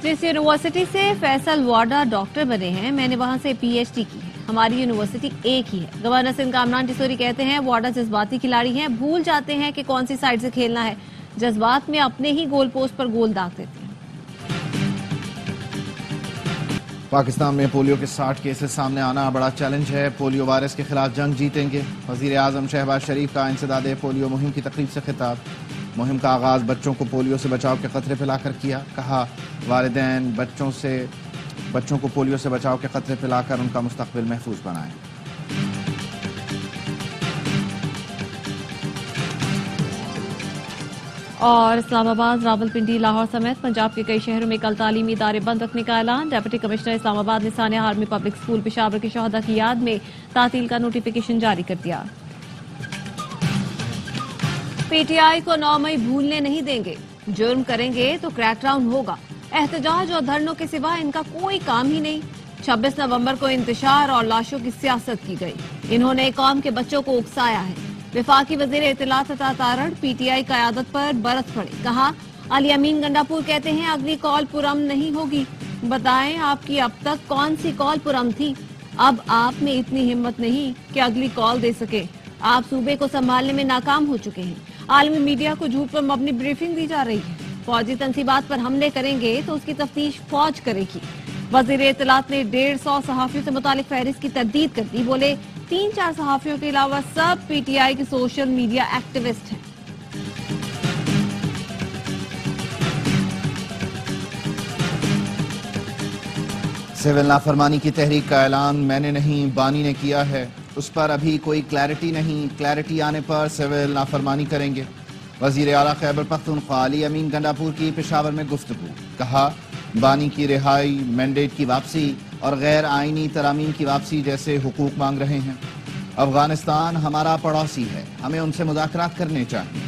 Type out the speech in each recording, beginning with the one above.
جس یونیورسٹی سے فیصل واڈا ڈاکٹر بنے ہیں، میں نے وہاں سے پی ایچ ڈی کی ہے۔ ہماری یونیورسٹی ایک ہی ہے۔ گورنر سندھ کامران ٹیسوری کہتے ہیں واڈا جذباتی کھلاڑی ہیں، بھول جاتے ہیں کہ کون سی سائڈ سے کھیلنا ہے، جذبات میں اپنے ہی گول پوسٹ پر گول داغ دیتے ہیں۔ پاکستان میں پولیو کے 60 کیسز سامنے آنا بڑا چیلنج ہے، پولیو وائرس کے خلاف جنگ جیتیں گے۔ وزیر اعظم شہباز شریف کا انسداد پولیو مہم کی تقریب سے خطاب۔ مہم کا آغاز بچوں کو پولیو سے بچاؤ کے خطرے پلا کر کیا، کہا والدین بچوں کو پولیو سے بچاؤ کے خطرے پلا کر ان کا مستقبل محفوظ بنائیں۔ اور اسلام آباد، راولپنڈی، لاہور سمیت پنجاب کے کئی شہروں میں کل تعلیمی ادارے بند رکھنے کا اعلان۔ ڈپٹی کمشنر اسلام آباد نے ثانیہ آرمی پبلک اسکول پشاور کے شہداء کی یاد میں تعطیل کا نوٹیفیکیشن جاری کر دیا۔ پی ٹی آئی کو 9 مئی بھولنے نہیں دیں گے، جرم کریں گے تو کریک ڈاؤن ہوگا۔ احتجاج اور دھرنوں کے سوا ان کا کوئی کام ہی نہیں۔ 26 نومبر کو انتشار اور لاشوں کی سیاست کی گئی، انہوں نے قوم کے بچوں کو اکسایا ہے۔ وفاقی وزیر اطلاعات عطا تارڑ پی ٹی آئی قیادت پر برس پڑے، کہا علی امین گنڈاپور کہتے ہیں اگلی کال پرامن نہیں ہوگی، بتائیں آپ کی اب تک کون سی کال پرامن تھی؟ اب آپ میں اتنی ہمت نہیں کہ اگلی کال دے سکے، آپ صوبے کو سنبھالنے میں ناکام ہو چکے ہیں۔ عالمی میڈیا کو جھوٹ پر مبنی بریفنگ دی جا رہی ہے، فوجی تنصیبات پر حملے کریں گے تو اس کی تفتیش فوج کرے گی۔ وزیر اطلاعات نے 150 صحافیوں سے متعلق فہرست کی تردید کر دی، بولے 3-4 صحافیوں کے علاوہ سب پی ٹی آئی کے سوشل میڈیا ایکٹیوسٹ ہیں۔ سول نافرمانی کی تحریک کا اعلان میں نے نہیں، بانی نے کیا ہے، اس پر ابھی کوئی کلیئرٹی نہیں، کلیئرٹی آنے پر سول نافرمانی کریں گے۔ وزیر اعلیٰ خیبر پختونخوا علی امین گنڈاپور کی پشاور میں گفتگو، کہا بانی کی رہائی، مینڈیٹ کی واپسی اور غیر آئینی ترامیم کی واپسی جیسے حقوق مانگ رہے ہیں۔ افغانستان ہمارا پڑوسی ہے، ہمیں ان سے مذاکرات کرنے چاہیے۔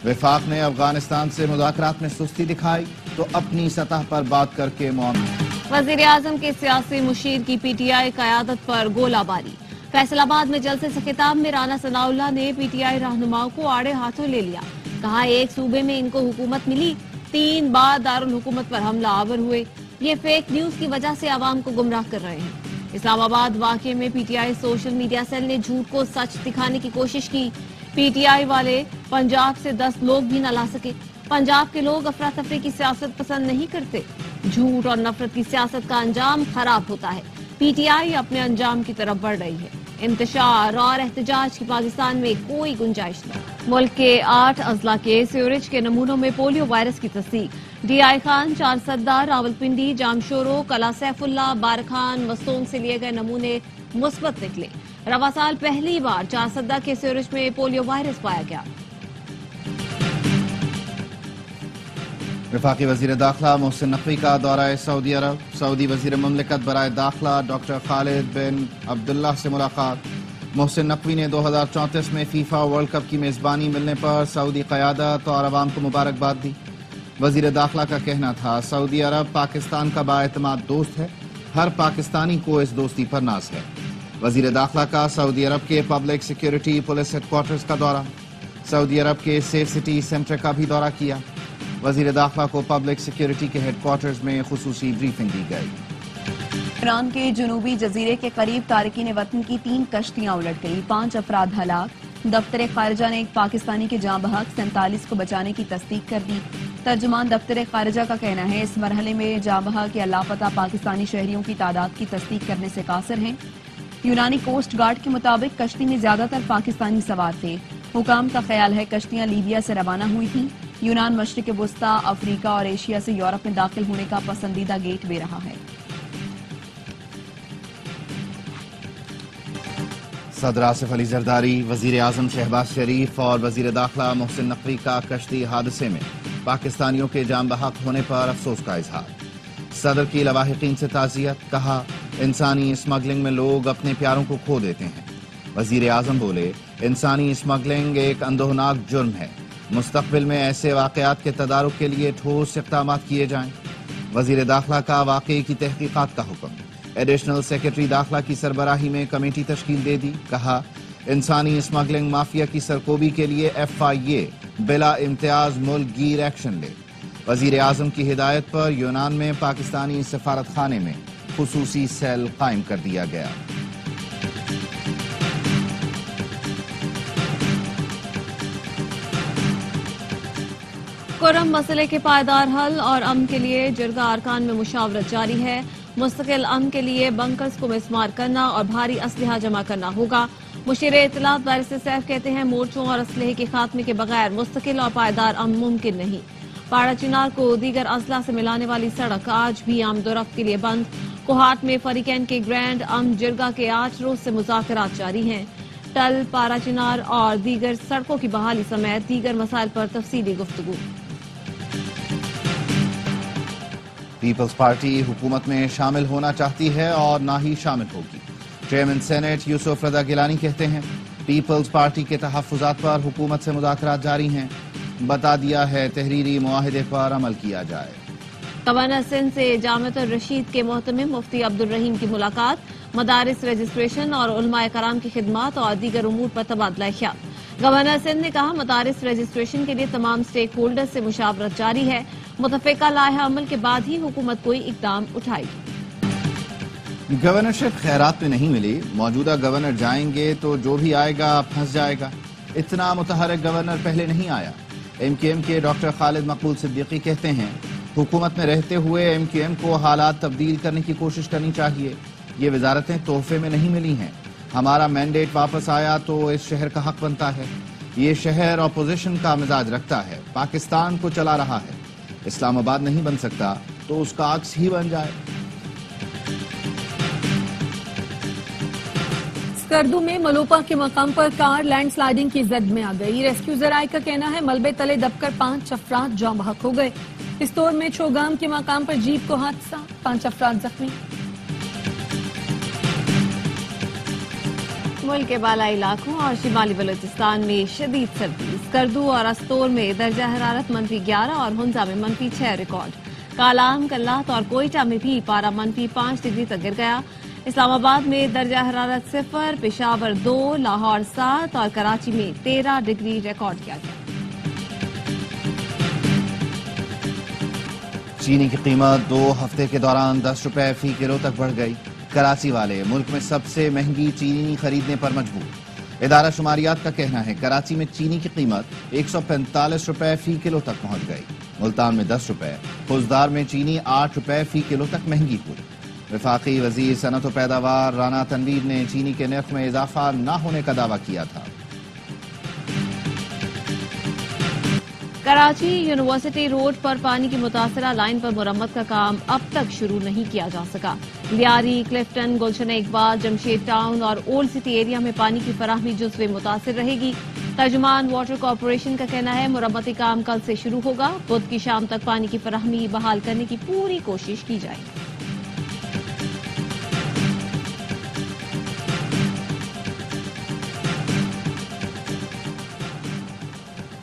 وفاق نے افغانستان سے مذاکرات میں سستی دکھائی تو اپنی سطح پر بات کر کے معاملہ۔ وزیر اعظم کے سیاسی مشیر کی پی ٹی آئی قیادت پر گولہ باری۔ فیصل آباد میں جلسے سے خطاب میں رانا ثناء اللہ نے پی ٹی آئی رہنماؤں کو آڑے ہاتھوں لے لیا، کہا ایک صوبے میں ان کو حکومت ملی، 3 بار دارالحکومت پر حملہ آور ہوئے، یہ فیک نیوز کی وجہ سے عوام کو گمراہ کر رہے ہیں۔ اسلام آباد واقعے میں P T I social media cell نے جھوٹ کو سچ دکھانے کی کوشش کی، پی ٹی آئی والے پنجاب سے 10 لوگ بھی نہ لا سکے۔ پنجاب کے لوگ افراتفری کی سیاست پسند نہیں کرتے، جھوٹ اور نفرت کی سیاست کا انجام خراب ہوتا ہے، پی ٹی آئی اپنے انجام کی طرف بڑھ رہی ہے۔ انتشار اور احتجاج کی پاکستان میں کوئی گنجائش نہیں۔ ملک کے 8 اضلاع کے سیوریج کے نمونوں میں پولیو وائرس کی تصدیق۔ ڈی آئی خان، چارسدہ، راولپنڈی، جامشورو، کلا سیف اللہ، بارکھان، مستونگ سے لیے گئے نمونے مثبت نکلے۔ رواں سال پہلی بار چارسدہ کے سیوریج میں پولیو وائرس پایا گیا۔ وفاقی وزیر داخلہ محسن نقوی کا دورہ سعودی عرب، سعودی وزیر مملکت برائے داخلہ ڈاکٹر خالد بن عبداللہ سے ملاقات۔ محسن نقوی نے 2034 میں فیفا ورلڈ کپ کی میزبانی ملنے پر سعودی قیادت اور عوام کو مبارکباد دی۔ وزیر داخلہ کا کہنا تھا سعودی عرب پاکستان کا بااعتماد دوست ہے، ہر پاکستانی کو اس دوستی پر ناز ہے۔ وزیر داخلہ کا سعودی عرب کے public security police headquarters کا دورہ، سعودی عرب کے سیف سٹی سینٹر کا بھی دورہ کیا۔ وزیر داخلہ کو پبلک سیکیورٹی کے ہیڈ کوارٹرز میں خصوصی بریفنگ دی گئی۔ ایران کے جنوبی جزیرے کے قریب تارکین وطن کی 3 کشتیاں الٹ گئی، 5 افراد ہلاک۔ دفتر خارجہ نے ایک پاکستانی کے جاں بحق 47 کو بچانے کی تصدیق کر دی۔ ترجمان دفتر خارجہ کا کہنا ہے اس مرحلے میں جاں بحق یا لاپتہ پاکستانی شہریوں کی تعداد کی تصدیق کرنے سے قاصر ہیں۔ یونانی کوسٹ گارڈ کے مطابق کشتی میں زیادہ تر پاکستانی سوار تھے۔ حکام کا خیال ہے کشتیاں لیبیا سے روانہ ہوئی تھیں۔ یونان مشرق وسطی، افریقہ اور ایشیا سے یورپ میں داخل ہونے کا پسندیدہ گیٹ وے رہا ہے۔ صدر آصف علی زرداری، وزیر اعظم شہباز شریف اور وزیر داخلہ محسن نقوی کا کشتی حادثے میں پاکستانیوں کے جاں بحق ہونے پر افسوس کا اظہار۔ صدر کی لواحقین سے تعزیت، کہا انسانی اسمگلنگ میں لوگ اپنے پیاروں کو کھو دیتے ہیں۔ وزیر اعظم بولے انسانی اسمگلنگ ایک اندوہناک جرم ہے، مستقبل میں ایسے واقعات کے تدارک کے لیے ٹھوس اقدامات کیے جائیں۔ وزیر داخلہ کا واقعے کی تحقیقات کا حکم، ایڈیشنل سیکرٹری داخلہ کی سربراہی میں کمیٹی تشکیل دے دی، کہا انسانی اسمگلنگ مافیا کی سرکوبی کے لیے FIA بلا امتیاز ملک گیر ایکشن لے۔ وزیر اعظم کی ہدایت پر یونان میں پاکستانی سفارت خانے میں خصوصی سیل قائم کر دیا گیا۔ کرم مسئلے کے پائیدار حل اور امن کے لیے جرگہ ارکان میں مشاورت جاری ہے۔ مستقل امن کے لیے بنکرز کو مسمار کرنا اور بھاری اسلحہ جمع کرنا ہوگا۔ مشیر اطلاعات بارسٹر سیف کہتے ہیں مورچوں اور اسلحے کے خاتمے کے بغیر مستقل اور پائیدار امن ممکن نہیں۔ پاڑا چنار کو دیگر اضلاع سے ملانے والی سڑک آج بھی آمد و رفت کے لیے بند۔ کوہاٹ میں فریقین کے گرینڈ امن جرگہ کے 8 روز سے مذاکرات جاری ہیں۔ ٹل، پارا چنار اور دیگر سڑکوں کی بحالی سمیت دیگر مسائل پر تفصیلی گفتگو۔ پیپلز پارٹی حکومت میں شامل ہونا چاہتی ہے اور نہ ہی شامل ہوگی۔ چیئرمین سینیٹ یوسف رضا گیلانی کہتے ہیں پیپلز پارٹی کے تحفظات پر حکومت سے مذاکرات جاری ہیں، بتا دیا ہے تحریری معاہدے پر عمل کیا جائے۔ گورنر سندھ سے جامعۃ الرشید کے محتمم مفتی عبدالرحیم کی ملاقات، مدارس رجسٹریشن اور علماء کرام کی خدمات اور دیگر امور پر تبادلہ خیال۔ گورنر سندھ نے کہا مدارس رجسٹریشن کے لیے تمام سٹیک ہولڈر سے مشاورت جاری ہے، متفقہ لائحہ عمل کے بعد ہی حکومت کوئی اقدام اٹھائے گی۔ گورنرشپ خیرات میں نہیں ملی، موجودہ گورنر جائیں گے تو جو بھی آئے گا پھنس جائے گا، اتنا متحرک گورنر پہلے نہیں آیا۔ ایم کیو ایم کے ڈاکٹر خالد مقبول صدیقی کہتے ہیں حکومت میں رہتے ہوئے ایم کیو ایم کو حالات تبدیل کرنے کی کوشش کرنی چاہیے، یہ وزارتیں تحفے میں نہیں ملی ہیں، ہمارا مینڈیٹ واپس آیا تو اس شہر کا حق بنتا ہے، یہ شہر اپوزیشن کا مزاج رکھتا ہے، پاکستان کو چلا رہا ہے، اسلام آباد نہیں بن سکتا تو اس کا عکس ہی بن جائے۔ اسکردو میں ملوپا کے مقام پر کار لینڈ سلائیڈنگ کی زد میں آ گئی۔ ریسکیو ذرائع کا کہنا ہے ملبے تلے دب کر 5 افراد جاں بحق ہو گئے۔ پستور میں چھوگام کے مقام پر جیپ کو حادثہ، 5 افراد زخمی۔ ملک کے بالائی علاقوں اور شمالی بلوچستان میں شدید سردی، اسکردو اور استور میں درجہ حرارت -11 اور ہنزا میں -6 ریکارڈ۔ کالام، کلات اور کوئٹہ میں بھی پارہ -5 ڈگری تک گر گیا۔ اسلام آباد میں درجہ حرارت 0، پشاور 2، لاہور 7 اور کراچی میں 13 ڈگری ریکارڈ کیا گیا۔ چینی کی قیمت 2 ہفتے کے دوران 10 روپے فی کلو تک بڑھ گئی۔ کراچی والے ملک میں سب سے مہنگی چینی خریدنے پر مجبور۔ ادارہ شماریات کا کہنا ہے کراچی میں چینی کی قیمت 145 روپے فی کلو تک پہنچ گئی، ملتان میں 10 روپے، خوزدار میں چینی 8 روپے فی کلو تک مہنگی ہوئی۔ وفاقی وزیر صنعت و پیداوار رانا تنویر نے چینی کے نرخ میں اضافہ نہ ہونے کا دعویٰ کیا تھا۔ کراچی یونیورسٹی روڈ پر پانی کی متاثرہ لائن پر مرمت کا کام اب تک شروع نہیں کیا جا سکا۔ لیاری، کلفٹن، گلشن اقبال، جمشید ٹاؤن اور اولڈ سٹی ایریا میں پانی کی فراہمی جزو متاثر رہے گی۔ ترجمان واٹر کارپوریشن کا کہنا ہے مرمتی کام کل سے شروع ہوگا، بدھ کی شام تک پانی کی فراہمی بحال کرنے کی پوری کوشش کی جائے گی۔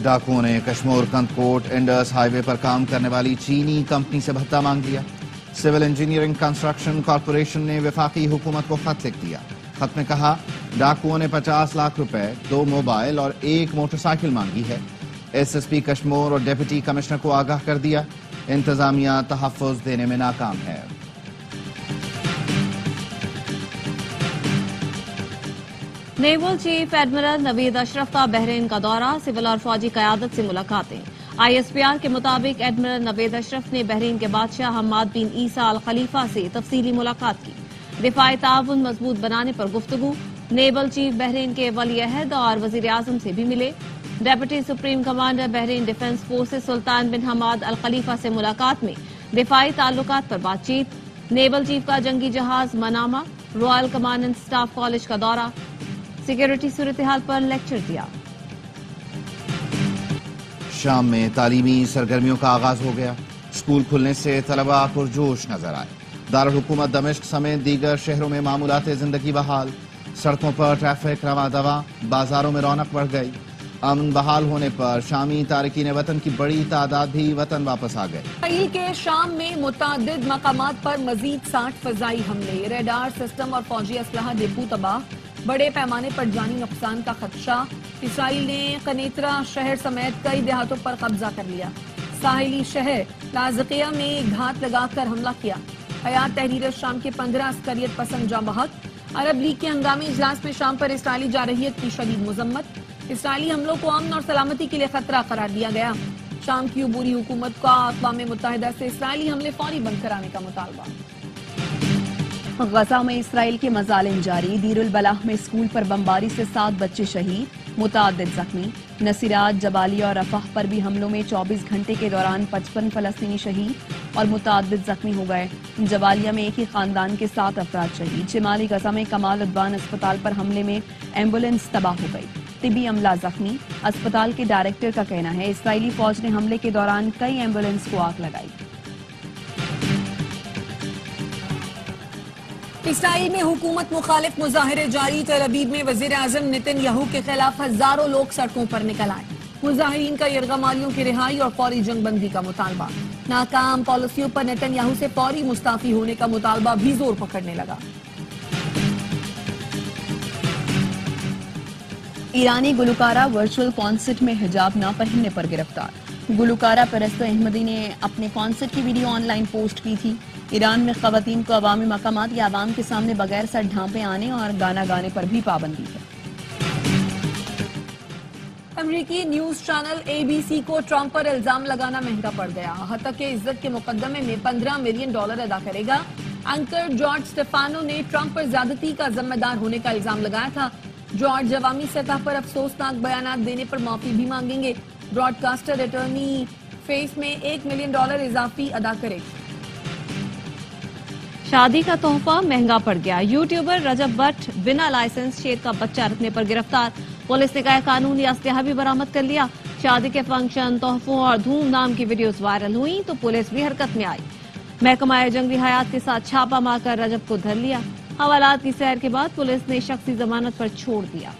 ڈاکوؤں نے کشمور کندکوٹ انڈس ہائی وے پر کام کرنے والی چینی کمپنی سے بھتہ مانگ لیا۔ سول انجینئرنگ کنسٹرکشن کارپوریشن نے وفاقی حکومت کو خط لکھ دیا۔ خط میں کہا ڈاکوؤں نے 50 لاکھ روپے، 2 موبائل اور 1 موٹر سائیکل مانگی ہے۔ ایس ایس پی کشمور اور ڈپٹی کمشنر کو آگاہ کر دیا، انتظامیہ تحفظ دینے میں ناکام ہے۔ نیول چیف ایڈمرل نوید اشرف کا بحرین کا دورہ، سول اور فوجی قیادت سے ملاقاتیں۔ آئی ایس پی آر کے مطابق ایڈمرل نوید اشرف نے بحرین کے بادشاہ حماد بن عیسیٰ الخلیفہ سے تفصیلی ملاقات کی، دفاعی تعاون مضبوط بنانے پر گفتگو۔ نیول چیف بحرین کے ولی عہد اور وزیر اعظم سے بھی ملے۔ Deputy supreme commander Bahrain defence forces Sultan bin Hamad Al Khalifa سے ملاقات میں دفاعی تعلقات پر بات چیت۔ نیول چیف کا جنگی جہاز Manama, Royal commandant staff college کا دورہ، سیکیورٹی صورتحال پر لیکچر دیا۔ شام میں تعلیمی سرگرمیوں کا آغاز ہو گیا، اسکول کھلنے سے طلباء پرجوش نظر آئے۔ دارالحکومت دمشق سمیت دیگر شہروں میں معمولات زندگی بحال، سڑکوں پر ٹریفک رواں دواں، بازاروں میں رونق بڑھ گئی۔ امن بحال ہونے پر شامی تارکین وطن کی بڑی تعداد بھی وطن واپس آ گئے۔ اسرائیل کے شام میں متعدد مقامات پر مزید 60 فضائی حملے، ریڈار سسٹم اور فوجی اسلحہ ڈپو تباہ، بڑے پیمانے پر جانی نقصان کا خدشہ۔ اسرائیل نے قنیطرہ شہر سمیت کئی دیہاتوں پر قبضہ کر لیا۔ ساحلی شہر لازقیہ میں گھات لگا کر حملہ کیا. حیات تحریر شام کے 15 عسکریت پسند جاں بحق. عرب لیگ کے ہنگامی اجلاس میں شام پر اسرائیلی جارحیت کی شدید مذمت. اسرائیلی حملوں کو امن اور سلامتی کے لیے خطرہ قرار دیا گیا. شام کی عبوری حکومت کا اقوام متحدہ سے اسرائیلی حملے فوری بند کرانے کا مطالبہ. غزہ میں اسرائیل کے مظالم جاری. دیر البلاح میں اسکول پر بمباری سے 7 بچے شہید، متعدد زخمی. نصیرات، جبالیہ اور رفح پر بھی حملوں میں 24 گھنٹے کے دوران 55 فلسطینی شہید اور متعدد زخمی ہو گئے. جبالیہ میں ایک ہی خاندان کے 7 افراد شہید. شمالی غزہ میں کمال عدوان اسپتال پر حملے میں ایمبولینس تباہ ہو گئی، طبی عملہ زخمی. اسپتال کے ڈائریکٹر کا کہنا ہے اسرائیلی فوج نے حملے کے دوران کئی ایمبولینس کو آگ لگائی. اسرائیل میں حکومت مخالف مظاہرے جاری. تل ابیب میں وزیر اعظم نتن یاہو کے خلاف ہزاروں لوگ سڑکوں پر نکل آئے. مظاہرین کا یرغمالیوں کی رہائی اور فوری جنگ بندی کا مطالبہ. ناکام پالیسیوں پر نتن یاہو سے فوری مستعفی ہونے کا مطالبہ بھی زور پکڑنے لگا. ایرانی گلوکارہ ورچوئل کانسرٹ میں حجاب نہ پہننے پر گرفتار. گلوکارہ پرستو احمدی نے اپنے کانسرٹ کی ویڈیو آن لائن پوسٹ کی تھی. ایران میں خواتین کو عوامی مقامات یا عوام کے سامنے بغیر سر ڈھانپے آنے اور گانا گانے پر بھی پابندی ہے. امریکی نیوز چینل ABC کو ٹرمپ پر الزام لگانا مہنگا پڑ گیا. حتیٰ کہ عزت کے مقدمے میں $15 ملین ادا کرے گا. اینکر جارج سٹیفانو نے ٹرمپ پر زیادتی کا ذمہ دار ہونے کا الزام لگایا تھا. جارج عوامی سطح پر افسوسناک بیانات دینے پر معافی بھی مانگیں گے. براڈ کاسٹر اٹرنی فیس میں $1 ملین اضافی ادا کرے. شادی کا تحفہ مہنگا پڑ گیا. یوٹیوبر رجب بٹ بنا لائسنس شیر کا بچہ رکھنے پر گرفتار. پولیس نے غیر قانونی اسلحہ بھی برآمد کر لیا. شادی کے فنکشن، تحفوں اور دھوم دھام کی ویڈیوز وائرل ہوئیں تو پولیس بھی حرکت میں آئی. محکمہ جنگلی حیات کے ساتھ چھاپہ مار کر رجب کو دھر لیا. حوالات کی سیر کے بعد پولیس نے شخصی ضمانت پر چھوڑ دیا.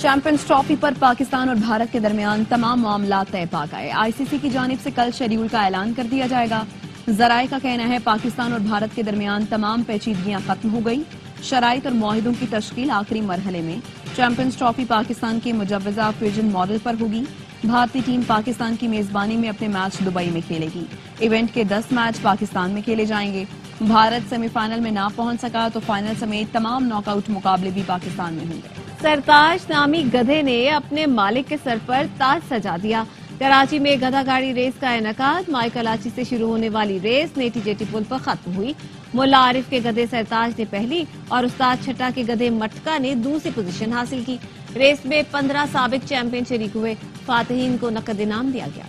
چیمپئنز ٹرافی پر پاکستان اور بھارت کے درمیان تمام معاملات طے پا گئے. ICC کی جانب سے کل شیڈول کا اعلان کر دیا جائے گا. ذرائع کا کہنا ہے پاکستان اور بھارت کے درمیان تمام پیچیدگیاں ختم ہو گئی. شرائط اور معاہدوں کی تشکیل آخری مرحلے میں. چیمپئنز ٹرافی پاکستان کے مجوزہ فیوجن ماڈل پر ہوگی. بھارتی ٹیم پاکستان کی میزبانی میں اپنے میچ دبئی میں کھیلے گی. ایونٹ کے 10 میچ پاکستان میں کھیلے جائیں گے. بھارت سیمی فائنل میں نہ پہنچ سکا تو فائنل سمیت تمام ناک آؤٹ مقابلے بھی پاکستان میں ہوں گے. سرتاج نامی گدھے نے اپنے مالک کے سر پر تاج سجا دیا. کراچی میں گدھا گاڑی ریس کا انعقاد. مائی کراچی سے شروع ہونے والی ریس نیٹی جیٹی پل پر ختم ہوئی. ملا عارف کے گدھے سرتاج نے پہلی اور استاد چھٹا کے گدھے مٹکا نے دوسری پوزیشن حاصل کی. ریس میں 15 سابق چیمپئن شریک ہوئے. فاتحین کو نقد انعام دیا گیا.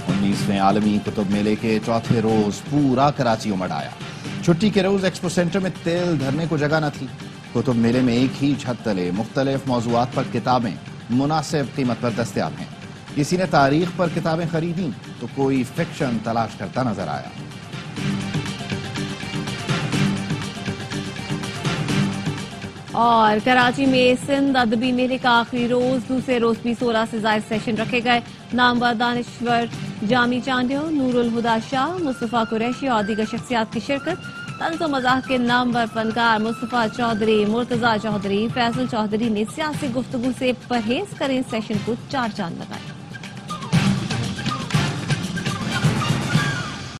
19ویں عالمی کتب میلے کے چوتھے روز پورا کراچی امڑ آیا. چھٹی کے روز ایکسپو سینٹر میں تیل دھرنے کو جگہ نہ تھی. کتب میلے میں ایک ہی چھت تلے مختلف موضوعات پر کتابیں مناسب قیمت پر دستیاب ہیں. کسی نے تاریخ پر کتابیں خریدیں تو کوئی فکشن تلاش کرتا نظر آیا. اور کراچی میں سندھ ادبی میلے کا آخری روز. دوسرے روز بھی 16 سے زائد سیشن رکھے گئے. نامور دانشور جامی چانڈیو، نور الہدا شاہ، مصطفیٰ قریشی اور دیگر شخصیات کی شرکت. طنز و مزاح کے نامور فنکار مصطفیٰ چودھری، مرتضیٰ چودھری، فیصل چودھری نے سیاسی گفتگو سے پرہیز کریں سیشن کو 4 چاند لگائے.